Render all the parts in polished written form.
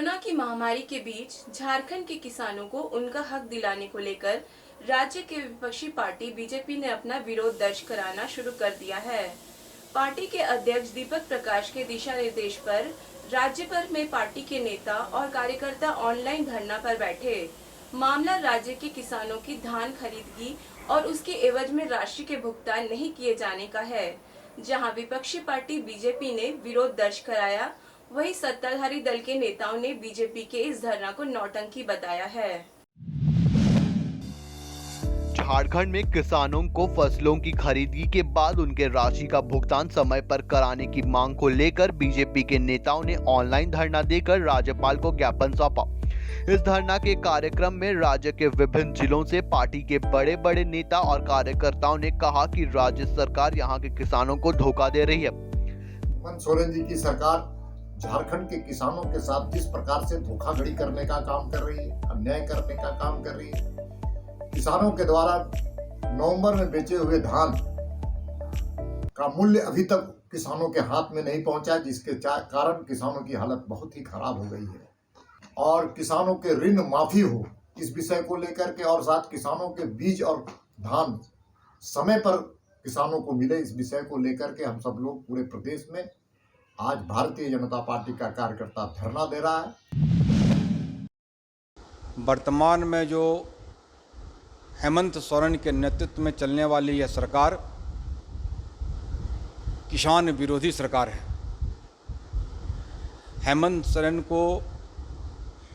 Corona की महामारी के बीच झारखंड के किसानों को उनका हक दिलाने को लेकर राज्य के विपक्षी पार्टी बीजेपी ने अपना विरोध दर्ज कराना शुरू कर दिया है। पार्टी के अध्यक्ष दीपक प्रकाश के दिशा निर्देश पर राज्य भर में पार्टी के नेता और कार्यकर्ता ऑनलाइन धरना पर बैठे। मामला राज्य के किसानों की धान खरीदगी और उसके एवज में राशि के भुगतान नहीं किए जाने का है। जहां विपक्षी पार्टी बीजेपी ने विरोध दर्ज कराया, वहीं सत्ताधारी दल के नेताओं ने बीजेपी के इस धरना को नौटंकी बताया है। झारखंड में किसानों को फसलों की खरीदी के बाद उनके राशि का भुगतान समय पर कराने की मांग को लेकर बीजेपी के नेताओं ने ऑनलाइन धरना देकर राज्यपाल को ज्ञापन सौंपा। इस धरना के कार्यक्रम में राज्य के विभिन्न जिलों से पार्टी के बड़े बड़े नेता और कार्यकर्ताओं ने कहा कि राज्य सरकार यहां के किसानों को धोखा दे रही है। हेमंत सोरेन जी की सरकार झारखंड के किसानों के साथ जिस प्रकार से धोखाधड़ी करने का काम कर रही है, अन्याय करने का काम कर रही है, किसानों के द्वारा नवंबर में बेचे हुए धान का मूल्य अभी तक किसानों के हाथ में नहीं पहुंचा, जिसके कारण किसानों की हालत बहुत ही खराब हो गई है। और किसानों के ऋण माफी हो इस विषय को लेकर के, और साथ किसानों के बीज और धान समय पर किसानों को मिले, इस विषय को लेकर के हम सब लोग पूरे प्रदेश में आज भारतीय जनता पार्टी का कार्यकर्ता धरना दे रहा है। वर्तमान में जो हेमंत सोरेन के नेतृत्व में चलने वाली यह सरकार किसान विरोधी सरकार है। हेमंत सोरेन को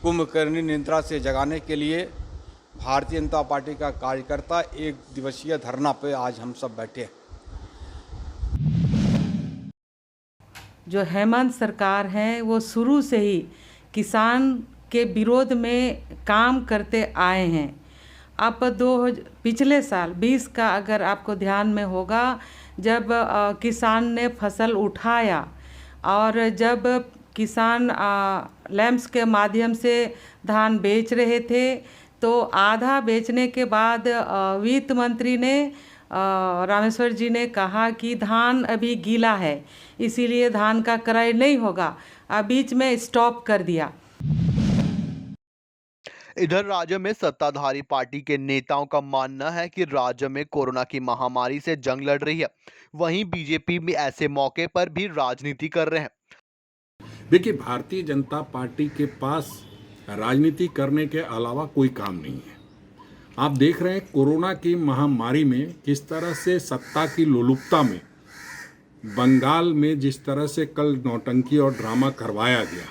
कुंभकर्णी निद्रा से जगाने के लिए भारतीय जनता पार्टी का कार्यकर्ता एक दिवसीय धरना पे आज हम सब बैठे हैं। जो हेमंत सरकार है वो शुरू से ही किसान के विरोध में काम करते आए हैं। आप पिछले साल 20 का अगर आपको ध्यान में होगा, जब किसान ने फसल उठाया और जब किसान लैंप्स के माध्यम से धान बेच रहे थे, तो आधा बेचने के बाद वित्त मंत्री ने रामेश्वर जी ने कहा कि धान अभी गीला है, इसीलिए धान का क्रय नहीं होगा, बीच में स्टॉप कर दिया। इधर राज्य में सत्ताधारी पार्टी के नेताओं का मानना है कि राज्य में कोरोना की महामारी से जंग लड़ रही है, वहीं बीजेपी में ऐसे मौके पर भी राजनीति कर रहे हैं। देखिए, भारतीय जनता पार्टी के पास राजनीति करने के अलावा कोई काम नहीं है। आप देख रहे हैं कोरोना की महामारी में किस तरह से सत्ता की लोलुपता में बंगाल में जिस तरह से कल नौटंकी और ड्रामा करवाया गया,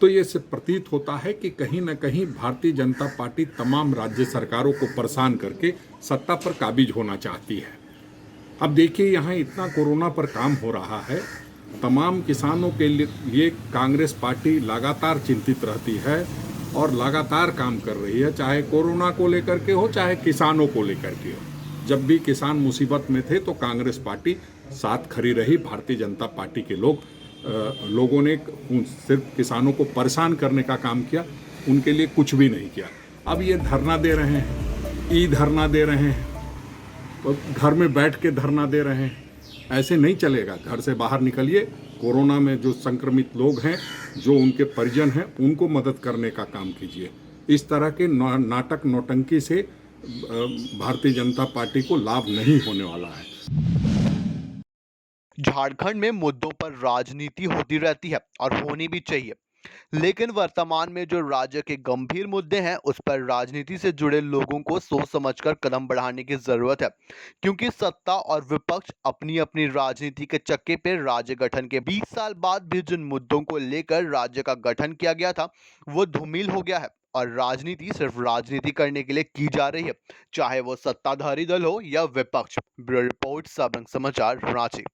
तो ये से प्रतीत होता है कि कहीं ना कहीं भारतीय जनता पार्टी तमाम राज्य सरकारों को परेशान करके सत्ता पर काबिज होना चाहती है। अब देखिए, यहाँ इतना कोरोना पर काम हो रहा है, तमाम किसानों के लिए कांग्रेस पार्टी लगातार चिंतित रहती है और लगातार काम कर रही है, चाहे कोरोना को लेकर के हो, चाहे किसानों को लेकर के हो। जब भी किसान मुसीबत में थे तो कांग्रेस पार्टी साथ खड़ी रही। भारतीय जनता पार्टी के लोगों ने सिर्फ किसानों को परेशान करने का काम किया, उनके लिए कुछ भी नहीं किया। अब ये धरना दे रहे हैं, धरना दे रहे हैं, तो घर में बैठ के धरना दे रहे हैं, ऐसे नहीं चलेगा। घर से बाहर निकलिए, कोरोना में जो संक्रमित लोग हैं, जो उनके परिजन हैं, उनको मदद करने का काम कीजिए। इस तरह के नाटक नौटंकी से भारतीय जनता पार्टी को लाभ नहीं होने वाला है। झारखंड में मुद्दों पर राजनीति होती रहती है और होनी भी चाहिए, लेकिन वर्तमान में जो राज्य के गंभीर मुद्दे हैं उस पर राजनीति से जुड़े लोगों को सोच समझकर कदम बढ़ाने की जरूरत है, क्योंकि सत्ता और विपक्ष अपनी अपनी राजनीति के चक्के पे राज्य गठन के 20 साल बाद भी जिन मुद्दों को लेकर राज्य का गठन किया गया था वो धूमिल हो गया है और राजनीति सिर्फ राजनीति करने के लिए की जा रही है, चाहे वो सत्ताधारी दल हो या विपक्ष। ब्यूरो रिपोर्ट, सबरंग समाचार, रांची।